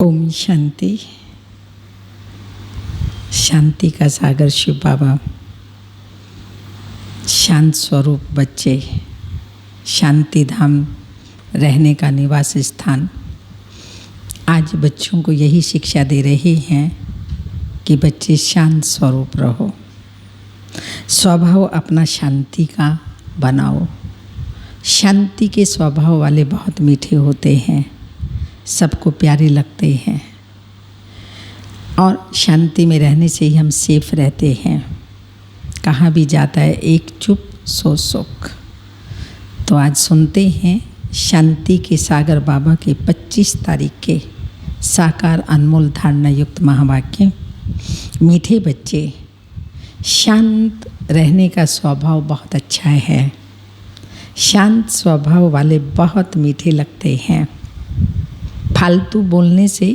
ओम शांति। शांति का सागर शिव बाबा, शांत स्वरूप बच्चे, शांति धाम रहने का निवास स्थान। आज बच्चों को यही शिक्षा दे रहे हैं कि बच्चे शांत स्वरूप रहो, स्वभाव अपना शांति का बनाओ। शांति के स्वभाव वाले बहुत मीठे होते हैं, सबको प्यारे लगते हैं और शांति में रहने से ही हम सेफ रहते हैं। कहाँ भी जाता है एक चुप सो सुख। तो आज सुनते हैं शांति के सागर बाबा के 25 तारीख के साकार अनमोल धारणा युक्त महावाक्य। मीठे बच्चे, शांत रहने का स्वभाव बहुत अच्छा है। शांत स्वभाव वाले बहुत मीठे लगते हैं। फालतू बोलने से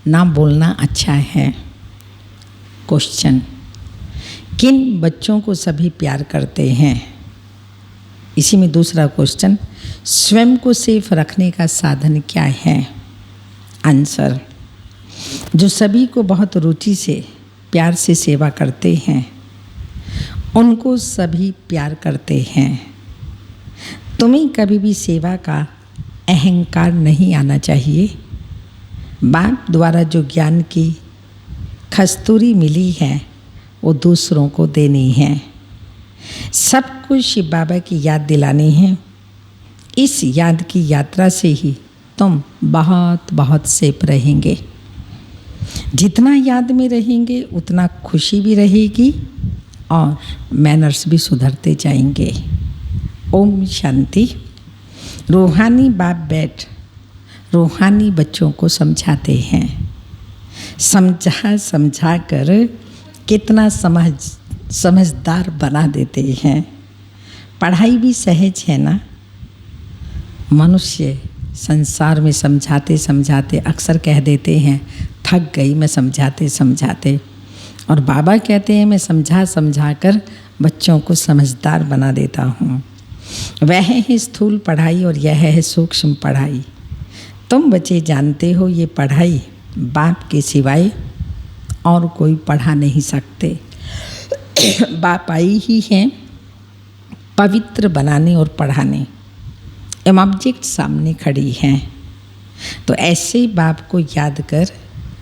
ना बोलना अच्छा है। क्वेश्चन, किन बच्चों को सभी प्यार करते हैं? इसी में दूसरा क्वेश्चन, स्वयं को सेफ रखने का साधन क्या है? आंसर, जो सभी को बहुत रुचि से प्यार से सेवा करते हैं उनको सभी प्यार करते हैं। तुम्हें कभी भी सेवा का अहंकार नहीं आना चाहिए। बाप द्वारा जो ज्ञान की कस्तूरी मिली है वो दूसरों को देनी है। सबको शिव बाबा की याद दिलानी है। इस याद की यात्रा से ही तुम बहुत बहुत सेफ रहेंगे। जितना याद में रहेंगे उतना खुशी भी रहेगी और मैनर्स भी सुधरते जाएंगे। ओम शांति। रूहानी बाप बैठ रूहानी बच्चों को समझाते हैं। समझा कर कितना समझदार बना देते हैं। पढ़ाई भी सहज है ना। मनुष्य संसार में समझाते समझाते अक्सर कह देते हैं थक गई मैं समझाते समझाते, और बाबा कहते हैं मैं समझा कर बच्चों को समझदार बना देता हूँ। वह है स्थूल पढ़ाई और यह है सूक्ष्म पढ़ाई। तुम बच्चे जानते हो ये पढ़ाई बाप के सिवाय और कोई पढ़ा नहीं सकते। बाप आई ही हैं पवित्र बनाने और पढ़ाने। ऑब्जेक्ट सामने खड़ी हैं, तो ऐसे बाप को याद कर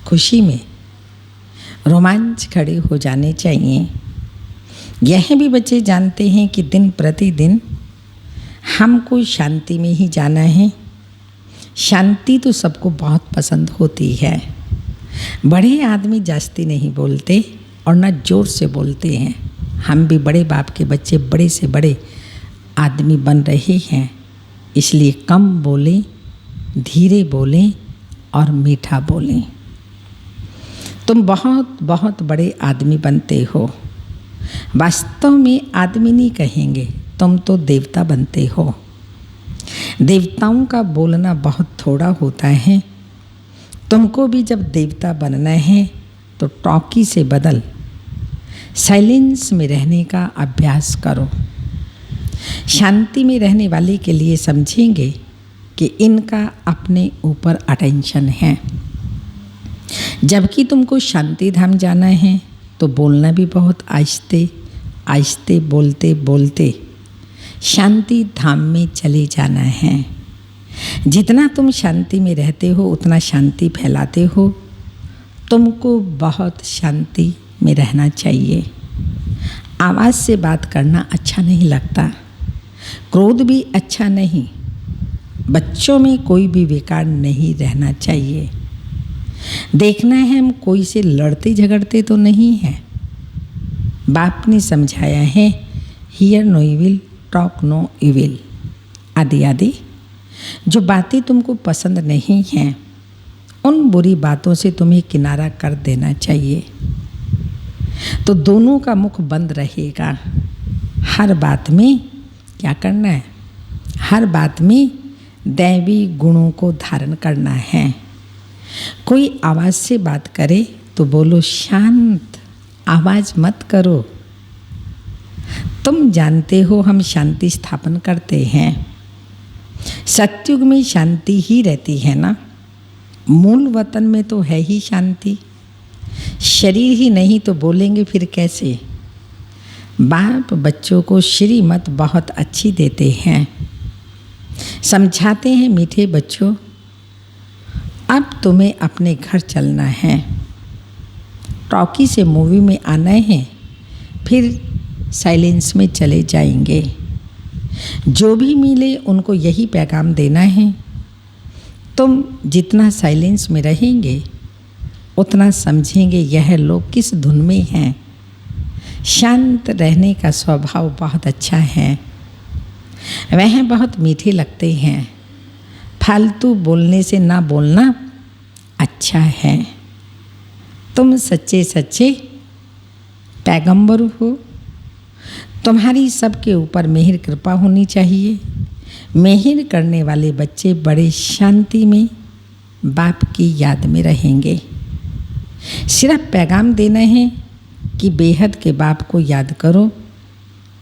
खुशी में रोमांच खड़े हो जाने चाहिए। यह भी बच्चे जानते हैं कि दिन प्रतिदिन हमको शांति में ही जाना है। शांति तो सबको बहुत पसंद होती है। बड़े आदमी जास्ती नहीं बोलते और न जोर से बोलते हैं। हम भी बड़े बाप के बच्चे बड़े से बड़े आदमी बन रहे हैं, इसलिए कम बोलें, धीरे बोलें और मीठा बोलें। तुम बहुत बहुत बड़े आदमी बनते हो। वास्तव में आदमी नहीं कहेंगे, तुम तो देवता बनते हो। देवताओं का बोलना बहुत थोड़ा होता है। तुमको भी जब देवता बनना है तो टॉकी से बदल साइलेंस में रहने का अभ्यास करो। शांति में रहने वाले के लिए समझेंगे कि इनका अपने ऊपर अटेंशन है। जबकि तुमको शांति धाम जाना है तो बोलना भी बहुत आहिस्ते आहिस्ते बोलते बोलते शांति धाम में चले जाना है। जितना तुम शांति में रहते हो उतना शांति फैलाते हो। तुमको बहुत शांति में रहना चाहिए। आवाज़ से बात करना अच्छा नहीं लगता, क्रोध भी अच्छा नहीं। बच्चों में कोई भी विकार नहीं रहना चाहिए। देखना है हम कोई से लड़ते झगड़ते तो नहीं हैं। बाप ने समझाया है hear no evil talk no evil आदि आदि। जो बातें तुमको पसंद नहीं हैं उन बुरी बातों से तुम्हें किनारा कर देना चाहिए, तो दोनों का मुख बंद रहेगा। हर बात में क्या करना है? हर बात में दैवी गुणों को धारण करना है। कोई आवाज़ से बात करे तो बोलो शांत, आवाज़ मत करो। तुम जानते हो हम शांति स्थापन करते हैं। सत्युग में शांति ही रहती है ना। मूल वतन में तो है ही शांति। शरीर ही नहीं तो बोलेंगे फिर कैसे। बाप बच्चों को श्रीमत बहुत अच्छी देते हैं, समझाते हैं, मीठे बच्चों अब तुम्हें अपने घर चलना है, टॉकी से मूवी में आना है, फिर साइलेंस में चले जाएंगे। जो भी मिले उनको यही पैगाम देना है, तुम जितना साइलेंस में रहेंगे उतना समझेंगे यह लोग किस धुन में हैं। शांत रहने का स्वभाव बहुत अच्छा है, वह बहुत मीठे लगते हैं। फालतू बोलने से ना बोलना अच्छा है। तुम सच्चे सच्चे पैगंबर हो, तुम्हारी सबके ऊपर मेहर कृपा होनी चाहिए। मेहर करने वाले बच्चे बड़े शांति में बाप की याद में रहेंगे। सिर्फ पैगाम देना है कि बेहद के बाप को याद करो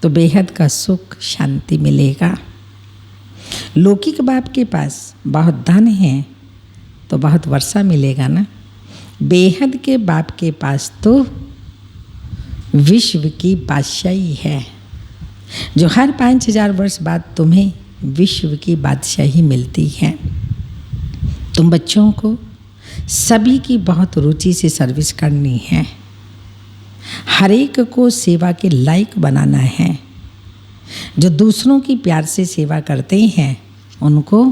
तो बेहद का सुख शांति मिलेगा। लौकिक बाप के पास बहुत धन है तो बहुत वर्षा मिलेगा ना। बेहद के बाप के पास तो विश्व की बादशाही है, जो हर 5000 वर्ष बाद तुम्हें विश्व की बादशाही मिलती है। तुम बच्चों को सभी की बहुत रुचि से सर्विस करनी है, हर एक को सेवा के लायक बनाना है। जो दूसरों की प्यार से सेवा करते हैं उनको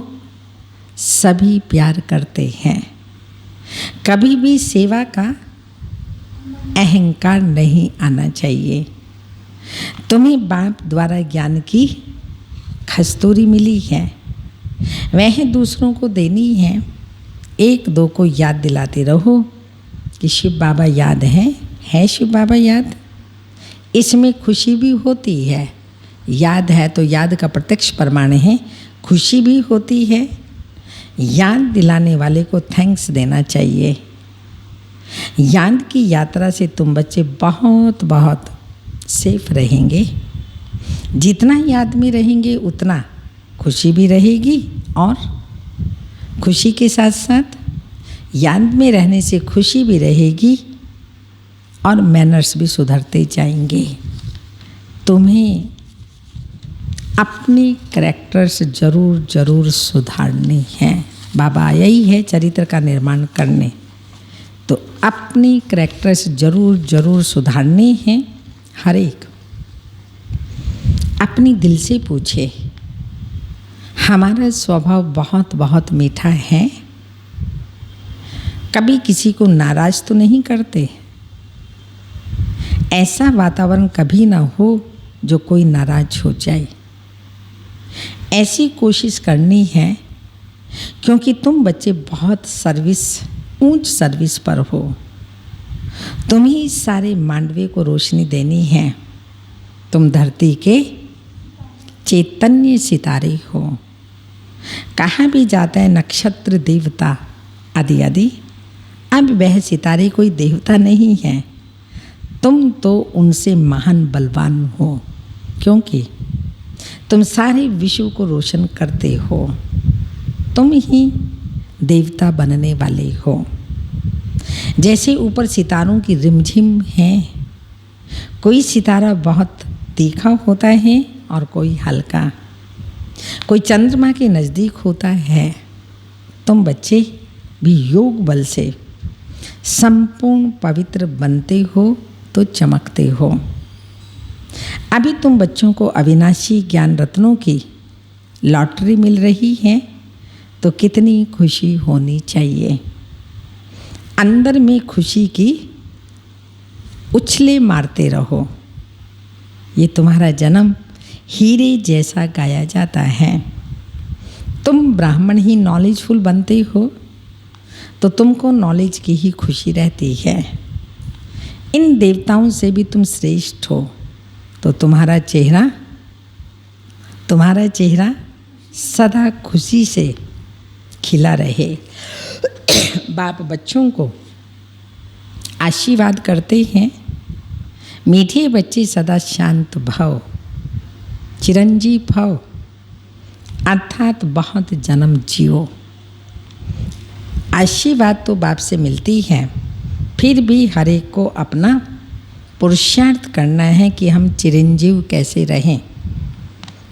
सभी प्यार करते हैं। कभी भी सेवा का अहंकार नहीं आना चाहिए। तुम्हें बाप द्वारा ज्ञान की खस्तूरी मिली है, वह दूसरों को देनी है। एक दो को याद दिलाते रहो कि शिव बाबा याद है शिव बाबा याद। इसमें खुशी भी होती है, याद है तो याद का प्रत्यक्ष प्रमाण है, खुशी भी होती है। याद दिलाने वाले को थैंक्स देना चाहिए। याद की यात्रा से तुम बच्चे बहुत बहुत सेफ रहेंगे। जितना याद में रहेंगे उतना खुशी भी रहेगी, और खुशी के साथ साथ याद में रहने से खुशी भी रहेगी और मैनर्स भी सुधरते जाएंगे। तुम्हें अपनी कैरेक्टर्स जरूर जरूर सुधारनी है। बाबा आया ही है चरित्र का निर्माण करने, तो अपनी कैरेक्टर्स जरूर जरूर सुधारनी है। हर एक अपनी दिल से पूछे, हमारा स्वभाव बहुत बहुत मीठा है, कभी किसी को नाराज तो नहीं करते। ऐसा वातावरण कभी ना हो जो कोई नाराज हो जाए। ऐसी कोशिश करनी है, क्योंकि तुम बच्चे बहुत ऊंच सर्विस पर हो। तुम ही सारे मांडवे को रोशनी देनी है। तुम धरती के चैतन्य सितारे हो। कहाँ भी जाता है नक्षत्र देवता आदि आदि, अब वह सितारे कोई देवता नहीं है, तुम तो उनसे महान बलवान हो, क्योंकि तुम सारे विश्व को रोशन करते हो। तुम ही देवता बनने वाले हो। जैसे ऊपर सितारों की रिमझिम है, कोई सितारा बहुत तीखा होता है और कोई हल्का, कोई चंद्रमा के नज़दीक होता है। तुम बच्चे भी योग बल से संपूर्ण पवित्र बनते हो तो चमकते हो। अभी तुम बच्चों को अविनाशी ज्ञान रत्नों की लॉटरी मिल रही है, तो कितनी खुशी होनी चाहिए। अंदर में खुशी की उछले मारते रहो। ये तुम्हारा जन्म हीरे जैसा गाया जाता है। तुम ब्राह्मण ही नॉलेजफुल बनते हो तो तुमको नॉलेज की ही खुशी रहती है। इन देवताओं से भी तुम श्रेष्ठ हो, तो तुम्हारा चेहरा सदा खुशी से खिला रहे। बाप बच्चों को आशीर्वाद करते हैं, मीठे बच्चे सदा शांत भव, चिरंजीव भव, अर्थात बहुत जन्म जियो। आशीर्वाद तो बाप से मिलती है, फिर भी हर एक को अपना पुरुषार्थ करना है कि हम चिरंजीव कैसे रहें।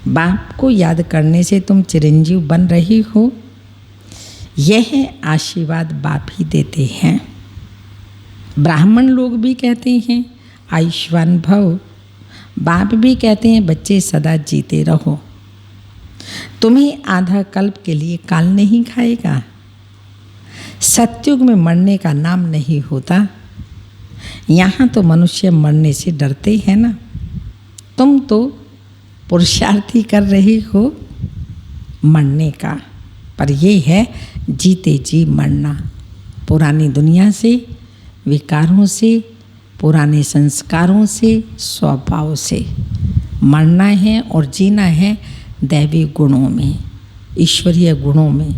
बाप को याद करने से तुम चिरंजीव बन रही हो, यह आशीर्वाद बाप ही देते हैं। ब्राह्मण लोग भी कहते हैं आयुष्मान भव, बाप भी कहते हैं बच्चे सदा जीते रहो। तुम्हें आधा कल्प के लिए काल नहीं खाएगा। सतयुग में मरने का नाम नहीं होता। यहाँ तो मनुष्य मरने से डरते हैं ना। तुम तो पुरुषार्थ ही कर रहे हो मरने का, पर ये है जीते जी मरना। पुरानी दुनिया से, विकारों से, पुराने संस्कारों से, स्वभाव से मरना है और जीना है दैवी गुणों में, ईश्वरीय गुणों में।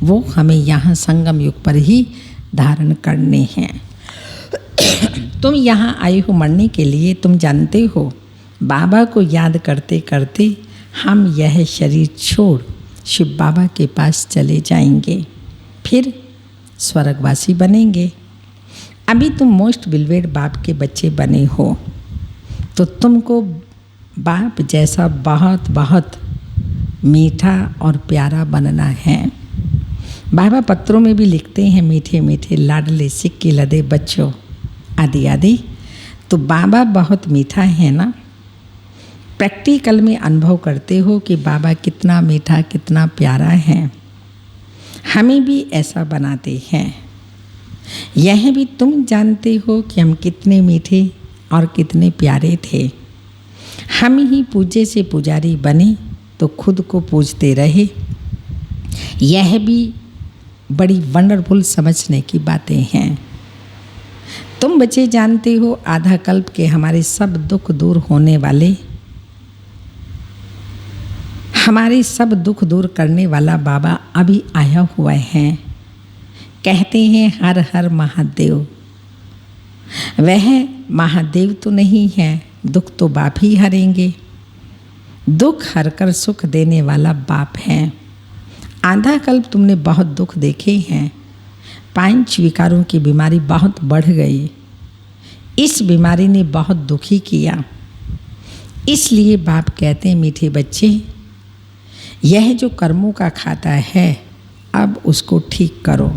वो हमें यहाँ संगम युग पर ही धारण करने हैं। तुम यहाँ आए हो मरने के लिए। तुम जानते हो बाबा को याद करते करते हम यह शरीर छोड़ शिव बाबा के पास चले जाएंगे, फिर स्वर्गवासी बनेंगे। अभी तुम मोस्ट बिलवेड बाप के बच्चे बने हो, तो तुमको बाप जैसा बहुत बहुत मीठा और प्यारा बनना है। बाबा पत्रों में भी लिखते हैं मीठे मीठे लाडले सिक्के लदे बच्चों आदि आदि। तो बाबा बहुत मीठा है ना। प्रैक्टिकल में अनुभव करते हो कि बाबा कितना मीठा, कितना प्यारा है। हमें भी ऐसा बनाते हैं। यह भी तुम जानते हो कि हम कितने मीठे और कितने प्यारे थे। हम ही पूजे से पुजारी बने तो खुद को पूजते रहे। यह भी बड़ी वंडरफुल समझने की बातें हैं। तुम बच्चे जानते हो आधा कल्प के हमारे सब दुख दूर होने वाले, हमारे सब दुख दूर करने वाला बाबा अभी आया हुआ है। कहते हैं हर हर महादेव। वह महादेव तो नहीं है, दुख तो बाप ही हरेंगे। दुख हरकर सुख देने वाला बाप है। आधा कल्प तुमने बहुत दुख देखे हैं। 5 विकारों की बीमारी बहुत बढ़ गई। इस बीमारी ने बहुत दुखी किया। इसलिए बाप कहते हैं मीठे बच्चे, यह जो कर्मों का खाता है अब उसको ठीक करो।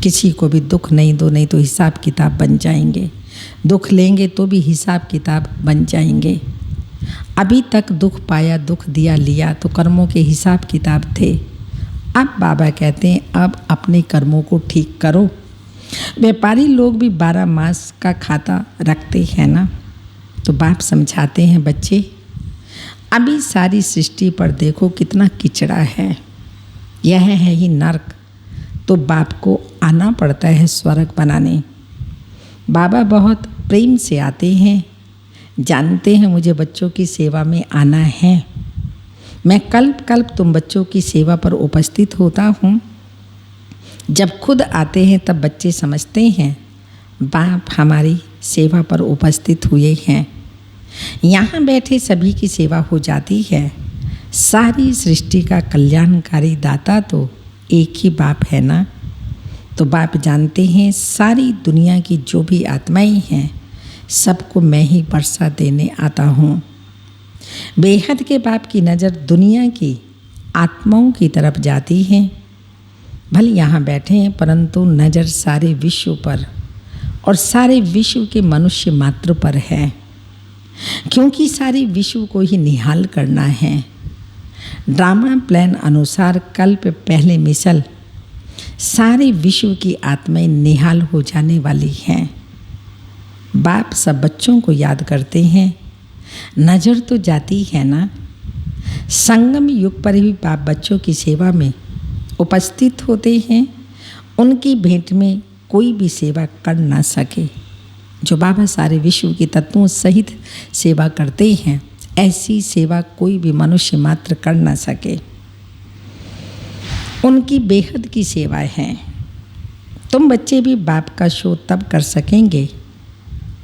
किसी को भी दुख नहीं दो, नहीं तो हिसाब किताब बन जाएंगे। दुख लेंगे तो भी हिसाब किताब बन जाएंगे। अभी तक दुख पाया, दुख दिया लिया तो कर्मों के हिसाब किताब थे। अब बाबा कहते हैं अब अपने कर्मों को ठीक करो। व्यापारी लोग भी 12 मास का खाता रखते हैं ना। तो बाप समझाते हैं बच्चे, अभी सारी सृष्टि पर देखो कितना किचड़ा है। यह है ही नर्क। तो बाप को आना पड़ता है स्वर्ग बनाने। बाबा बहुत प्रेम से आते हैं, जानते हैं मुझे बच्चों की सेवा में आना है। मैं कल्प कल्प तुम बच्चों की सेवा पर उपस्थित होता हूँ। जब खुद आते हैं तब बच्चे समझते हैं बाप हमारी सेवा पर उपस्थित हुए हैं। यहाँ बैठे सभी की सेवा हो जाती है। सारी सृष्टि का कल्याणकारी दाता तो एक ही बाप है ना। तो बाप जानते हैं सारी दुनिया की जो भी आत्माएं हैं सबको मैं ही वर्षा देने आता हूँ। बेहद के बाप की नज़र दुनिया की आत्माओं की तरफ जाती है। भले यहाँ बैठे हैं परंतु नज़र सारे विश्व पर और सारे विश्व के मनुष्य मात्र पर है, क्योंकि सारे विश्व को ही निहाल करना है। ड्रामा प्लान अनुसार कल्प पहले मिसल सारे विश्व की आत्माएं निहाल हो जाने वाली हैं। बाप सब बच्चों को याद करते हैं। नज़र तो जाती है ना। संगम युग पर भी बाप बच्चों की सेवा में उपस्थित होते हैं। उनकी भेंट में कोई भी सेवा कर ना सके। जो बाबा सारे विश्व के तत्वों सहित सेवा करते हैं, ऐसी सेवा कोई भी मनुष्य मात्र कर ना सके। उनकी बेहद की सेवा है। तुम बच्चे भी बाप का शो तब कर सकेंगे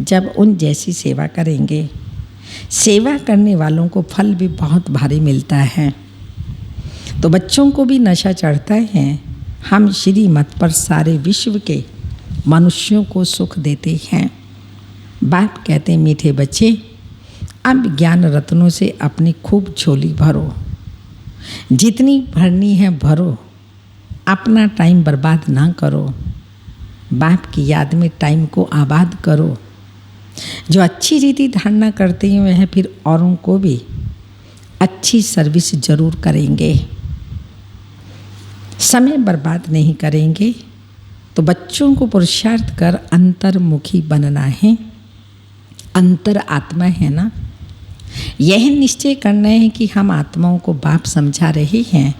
जब उन जैसी सेवा करेंगे। सेवा करने वालों को फल भी बहुत भारी मिलता है। तो बच्चों को भी नशा चढ़ता है, हम श्रीमत पर सारे विश्व के मनुष्यों को सुख देते हैं। बाप कहते हैं, मीठे बच्चे, अब ज्ञान रत्नों से अपनी खूब झोली भरो, जितनी भरनी है भरो, अपना टाइम बर्बाद ना करो, बाप की याद में टाइम को आबाद करो। जो अच्छी रीति धारणा करते हैं वह फिर औरों को भी अच्छी सर्विस जरूर करेंगे, समय बर्बाद नहीं करेंगे। तो बच्चों को पुरुषार्थ कर अंतर्मुखी बनना है। अंतर आत्मा है ना, यह निश्चय करना है कि हम आत्माओं को बाप समझा रहे हैं।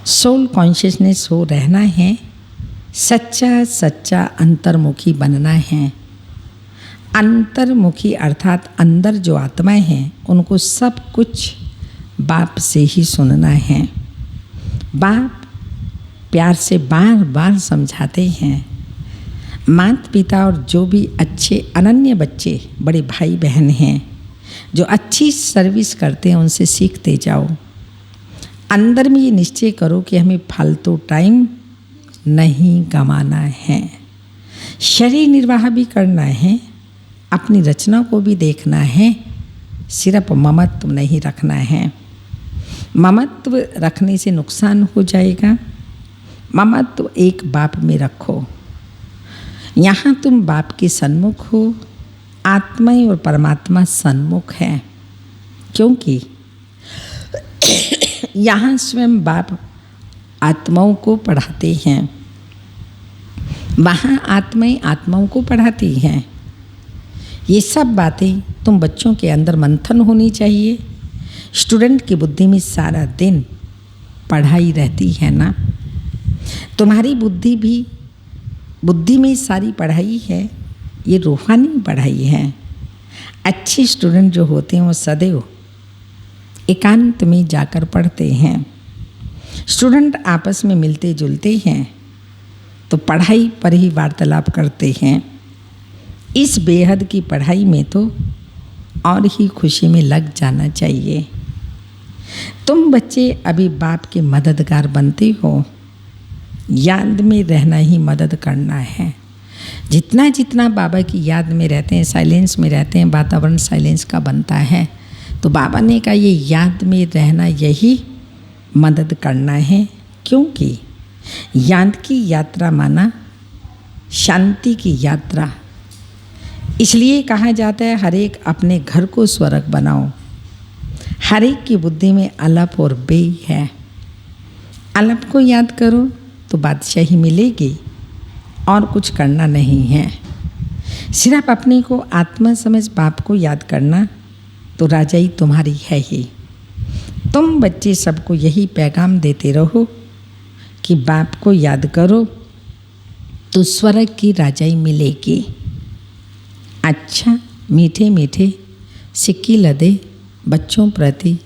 सोल कॉन्शियसनेस हो रहना है, सच्चा सच्चा अंतर्मुखी बनना है। अंतर्मुखी अर्थात अंदर जो आत्माएं हैं उनको सब कुछ बाप से ही सुनना है। बाप प्यार से बार बार समझाते हैं। माता पिता और जो भी अच्छे अनन्य बच्चे बड़े भाई बहन हैं जो अच्छी सर्विस करते हैं उनसे सीखते जाओ। अंदर में ये निश्चय करो कि हमें फालतू टाइम नहीं गंवाना है, शरीर निर्वाह भी करना है, अपनी रचना को भी देखना है, सिर्फ ममत्व नहीं रखना है। ममत्व रखने से नुकसान हो जाएगा। ममत्व एक बाप में रखो। यहाँ तुम बाप के सन्मुख हो, आत्मा और परमात्मा सन्मुख है, क्योंकि यहाँ स्वयं बाप आत्माओं को पढ़ाते हैं, वहाँ आत्माएं आत्माओं को पढ़ाती हैं। ये सब बातें तुम बच्चों के अंदर मंथन होनी चाहिए। स्टूडेंट की बुद्धि में सारा दिन पढ़ाई रहती है ना, तुम्हारी बुद्धि में सारी पढ़ाई है, ये रूहानी पढ़ाई है। अच्छे स्टूडेंट जो होते हैं वो सदैव एकांत में जाकर पढ़ते हैं। स्टूडेंट आपस में मिलते जुलते हैं तो पढ़ाई पर ही वार्तालाप करते हैं। इस बेहद की पढ़ाई में तो और ही खुशी में लग जाना चाहिए। तुम बच्चे अभी बाप के मददगार बनते हो, याद में रहना ही मदद करना है। जितना जितना बाबा की याद में रहते हैं, साइलेंस में रहते हैं, वातावरण साइलेंस का बनता है। तो बाबा ने कहा ये याद में रहना यही मदद करना है, क्योंकि याद की यात्रा माना शांति की यात्रा। इसलिए कहा जाता है हर एक अपने घर को स्वर्ग बनाओ। हर एक की बुद्धि में अलप और बे है। अलप को याद करो तो बादशाही मिलेगी और कुछ करना नहीं है। सिर्फ अपने को आत्मा समझ बाप को याद करना तो राजाई तुम्हारी है ही। तुम बच्चे सबको यही पैगाम देते रहो कि बाप को याद करो तो स्वर्ग की राजाई मिलेगी। अच्छा मीठे मीठे सिक्की लदे बच्चों प्रति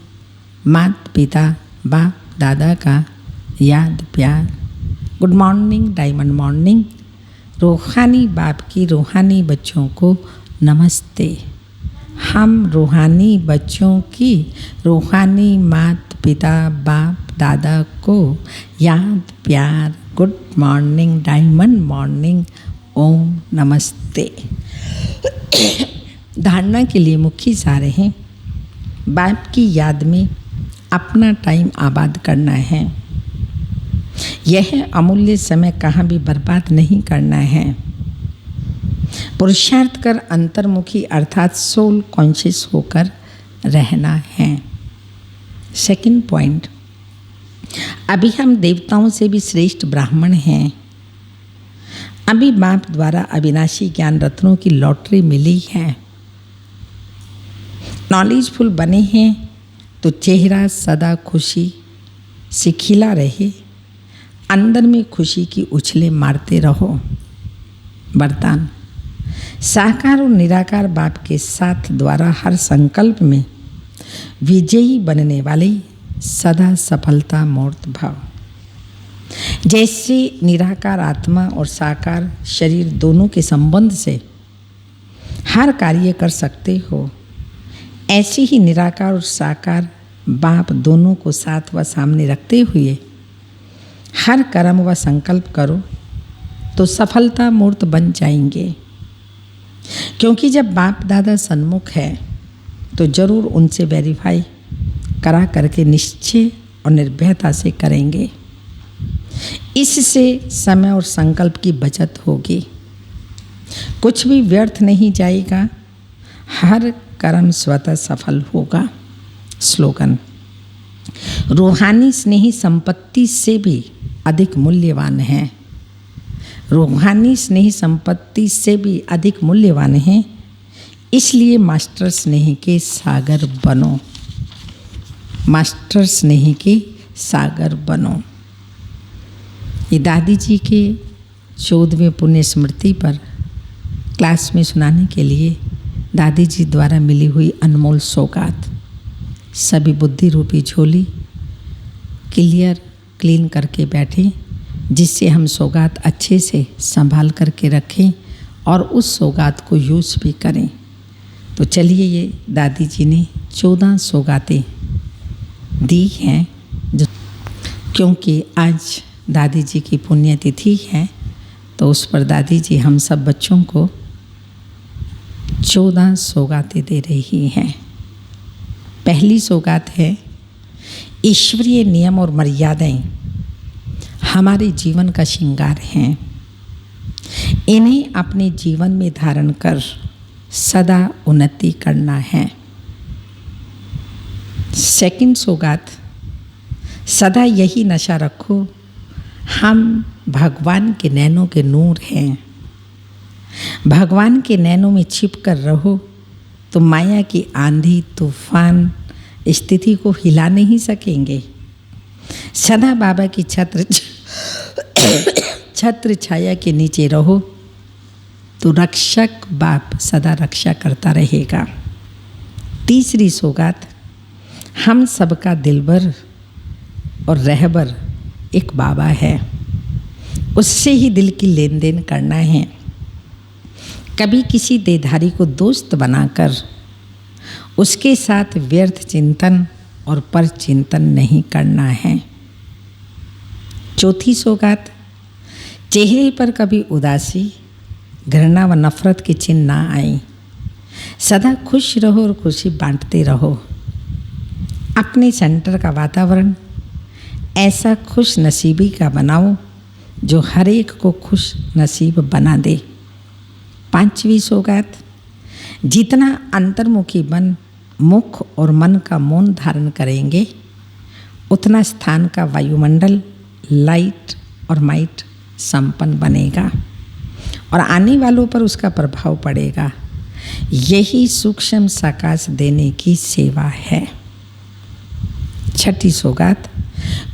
माता पिता बाप दादा का याद प्यार। Good morning, diamond morning. रूहानी बाप की रूहानी बच्चों को नमस्ते। हम रूहानी बच्चों की रूहानी माता पिता बाप दादा को याद प्यार। Good morning, diamond morning. ओम नमस्ते। धारणा के लिए मुख्य सारे हैं, बाप की याद में अपना टाइम आबाद करना है। यह अमूल्य समय कहाँ भी बर्बाद नहीं करना है। पुरुषार्थ कर अंतर्मुखी अर्थात सोल कॉन्शियस होकर रहना है। सेकंड पॉइंट, अभी हम देवताओं से भी श्रेष्ठ ब्राह्मण हैं। अभी बाप द्वारा अविनाशी ज्ञान रत्नों की लॉटरी मिली है। नॉलेजफुल बने हैं तो चेहरा सदा खुशी से खिला रहे, अंदर में खुशी की उछले मारते रहो। वरदान, साकार और निराकार बाप के साथ द्वारा हर संकल्प में विजयी बनने वाले सदा सफलता मूर्त भाव। जैसे निराकार आत्मा और साकार शरीर दोनों के संबंध से हर कार्य कर सकते हो, ऐसे ही निराकार और साकार बाप दोनों को साथ व सामने रखते हुए हर कर्म व संकल्प करो तो सफलता मूर्त बन जाएंगे। क्योंकि जब बाप दादा सन्मुख है तो जरूर उनसे वेरीफाई करा करके निश्चय और निर्भयता से करेंगे। इससे समय और संकल्प की बचत होगी, कुछ भी व्यर्थ नहीं जाएगा, हर कर्म स्वतः सफल होगा। स्लोगन: रूहानी स्नेही संपत्ति से भी अधिक मूल्यवान है। रूहानी स्नेही संपत्ति से भी अधिक मूल्यवान है, इसलिए मास्टर स्नेह के सागर बनो। मास्टर स्नेह के सागर बनो। ये दादी जी के 14वें पुण्य स्मृति पर क्लास में सुनाने के लिए दादी जी द्वारा मिली हुई अनमोल सौगात, सभी बुद्धि रूपी झोली क्लीन करके बैठे, जिससे हम सौगात अच्छे से संभाल करके रखें और उस सौगात को यूज़ भी करें। तो चलिए, ये दादी जी ने 14 सौगातें दी हैं, जो क्योंकि आज दादी जी की पुण्यतिथि है तो उस पर दादी जी हम सब बच्चों को 14 सौगातें दे रही हैं। पहली सौगात है, ईश्वरीय नियम और मर्यादाएं हमारे जीवन का श्रृंगार हैं। इन्हें अपने जीवन में धारण कर सदा उन्नति करना है। सेकंड सौगात, सदा यही नशा रखो, हम भगवान के नैनों के नूर हैं। भगवान के नैनों में छिप कर रहो तो माया की आंधी तूफान स्थिति को हिला नहीं सकेंगे। सदा बाबा की छत्र छाया के नीचे रहो तो रक्षक बाप सदा रक्षा करता रहेगा। तीसरी सौगात, हम सबका दिलबर और रहबर एक बाबा है, उससे ही दिल की लेन देन करना है। कभी किसी देहधारी को दोस्त बनाकर उसके साथ व्यर्थ चिंतन और पर चिंतन नहीं करना है। चौथी सौगात, चेहरे पर कभी उदासी, घृणा व नफरत के चिन्ह ना आए। सदा खुश रहो और खुशी बांटते रहो। अपने सेंटर का वातावरण ऐसा खुश नसीबी का बनाओ जो हर एक को खुश नसीब बना दे। पांचवी सौगात, जितना अंतर्मुखी बन मुख और मन का मौन धारण करेंगे, उतना स्थान का वायुमंडल लाइट और माइट संपन्न बनेगा और आने वालों पर उसका प्रभाव पड़ेगा। यही सूक्ष्म साकाश देने की सेवा है। छठी सौगात,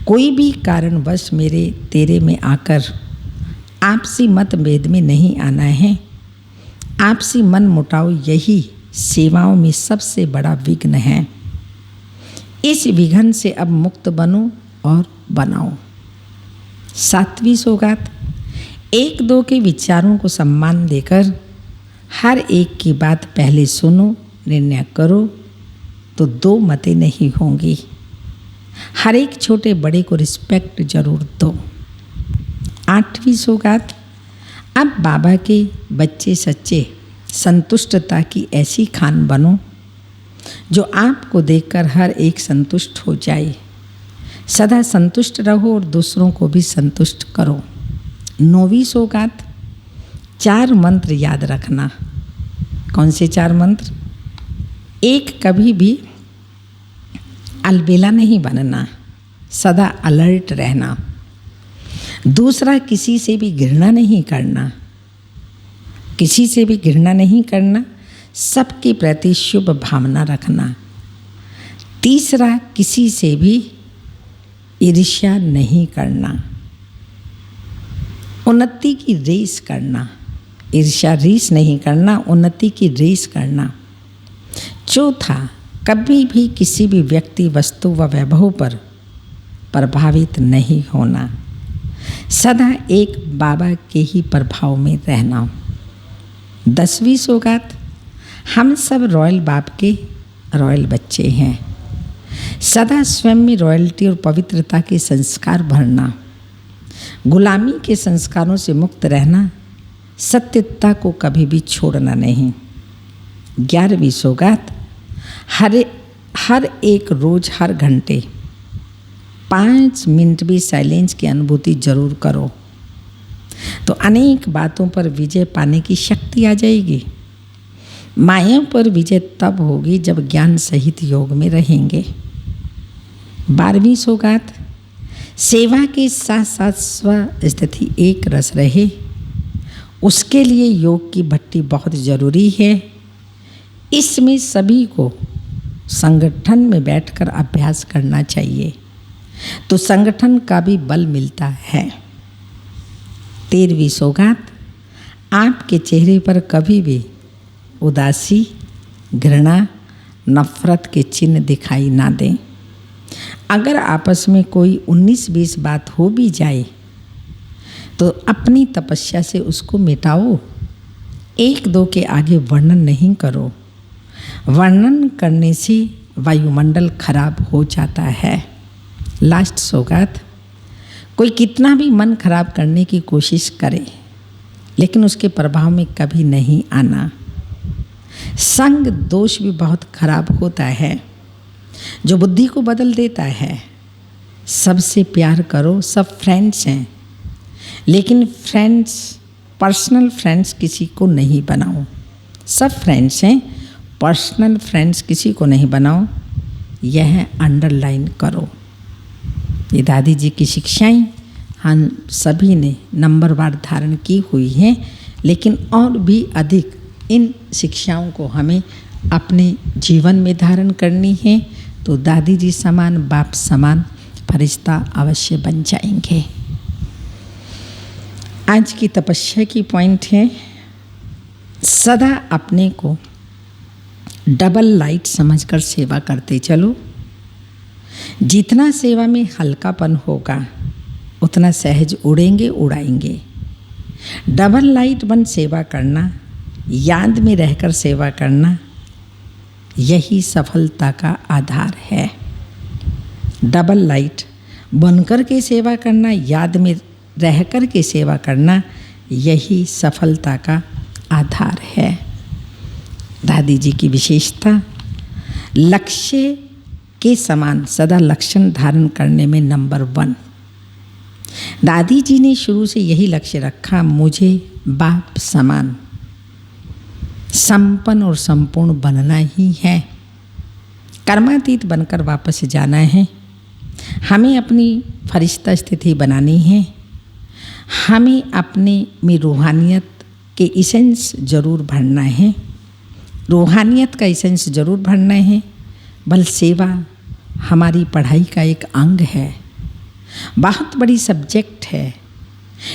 कोई भी कारणवश मेरे तेरे में आकर आपसी मतभेद में नहीं आना है। आपसी मन मुटाव यही सेवाओं में सबसे बड़ा विघ्न है। इस विघ्न से अब मुक्त बनो और बनाओ। सातवीं सौगात, एक दो के विचारों को सम्मान देकर हर एक की बात पहले सुनो, निर्णय करो तो दो मतें नहीं होंगी। हर एक छोटे बड़े को रिस्पेक्ट जरूर दो। आठवीं सौगात, अब बाबा के बच्चे सच्चे संतुष्टता की ऐसी खान बनो जो आपको देखकर हर एक संतुष्ट हो जाए। सदा संतुष्ट रहो और दूसरों को भी संतुष्ट करो। नौवीं सौगात, 4 मंत्र याद रखना। कौन से 4 मंत्र? एक, कभी भी अलबेला नहीं बनना, सदा अलर्ट रहना। दूसरा, किसी से भी घृणा नहीं करना। किसी से भी घृणा नहीं करना, सबके प्रति शुभ भावना रखना। तीसरा, किसी से भी ईर्ष्या नहीं करना। उन्नति की रेस करना, ईर्ष्या रेस नहीं करना, उन्नति की रेस करना। चौथा, कभी भी किसी भी व्यक्ति वस्तु व वैभव पर प्रभावित नहीं होना। सदा एक बाबा के ही प्रभाव में रहना। 10वीं सौगात, हम सब रॉयल बाप के रॉयल बच्चे हैं। सदा स्वयं में रॉयल्टी और पवित्रता के संस्कार भरना। गुलामी के संस्कारों से मुक्त रहना, सत्यता को कभी भी छोड़ना नहीं। 11वीं सौगात, हर एक रोज हर घंटे 5 मिनट भी साइलेंस की अनुभूति जरूर करो तो अनेक बातों पर विजय पाने की शक्ति आ जाएगी। माया पर विजय तब होगी जब ज्ञान सहित योग में रहेंगे। 12वीं सौगात, सेवा के साथ साथ स्व स्थिति एक रस रहे, उसके लिए योग की भट्टी बहुत जरूरी है। इसमें सभी को संगठन में बैठकर अभ्यास करना चाहिए तो संगठन का भी बल मिलता है। 13वीं सौगात, आपके चेहरे पर कभी भी उदासी, घृणा, नफरत के चिन्ह दिखाई ना दें। अगर आपस में कोई 19-20 बात हो भी जाए तो अपनी तपस्या से उसको मिटाओ। 1-2 के आगे वर्णन नहीं करो। वर्णन करने से वायुमंडल खराब हो जाता है। लास्ट सौगात, कोई कितना भी मन खराब करने की कोशिश करे लेकिन उसके प्रभाव में कभी नहीं आना। संग दोष भी बहुत खराब होता है जो बुद्धि को बदल देता है। सबसे प्यार करो, सब फ्रेंड्स हैं लेकिन पर्सनल फ्रेंड्स किसी को नहीं बनाओ। सब फ्रेंड्स हैं, पर्सनल फ्रेंड्स किसी को नहीं बनाओ। यह अंडरलाइन करो। ये दादी जी की शिक्षाएं हम सभी ने नंबरवार धारण की हुई हैं, लेकिन और भी अधिक इन शिक्षाओं को हमें अपने जीवन में धारण करनी है तो दादी जी समान, बाप समान फरिश्ता अवश्य बन जाएंगे। आज की तपस्या की पॉइंट है, सदा अपने को डबल लाइट समझकर सेवा करते चलो। जितना सेवा में हल्कापन होगा उतना सहज उड़ेंगे, उड़ाएंगे। डबल लाइट बन सेवा करना, याद में रहकर सेवा करना, यही सफलता का आधार है। डबल लाइट बनकर के सेवा करना, याद में रहकर के सेवा करना, यही सफलता का आधार है। दादी जी की विशेषता, लक्ष्य के समान सदा लक्षण धारण करने में नंबर 1। दादी जी ने शुरू से यही लक्ष्य रखा, मुझे बाप समान संपन्न और संपूर्ण बनना ही है। कर्मातीत बनकर वापस जाना है। हमें अपनी फरिश्ता स्थिति बनानी है। हमें अपने में रूहानियत के इसेंस जरूर भरना है। रूहानियत का इसेंस जरूर भरना है। बल सेवा हमारी पढ़ाई का एक अंग है, बहुत बड़ी सब्जेक्ट है,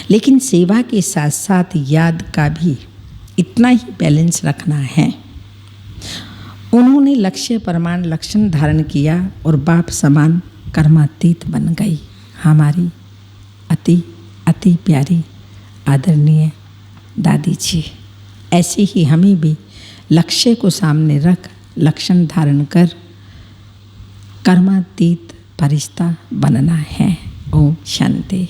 लेकिन सेवा के साथ साथ याद का भी इतना ही बैलेंस रखना है। उन्होंने लक्ष्य प्रमाण लक्षण धारण किया और बाप समान कर्मातीत बन गई। हमारी अति अति प्यारी आदरणीय दादी जी, ऐसे ही हमें भी लक्ष्य को सामने रख लक्षण धारण कर कर्मातीत फरिश्ता बनना है। ओम शांति।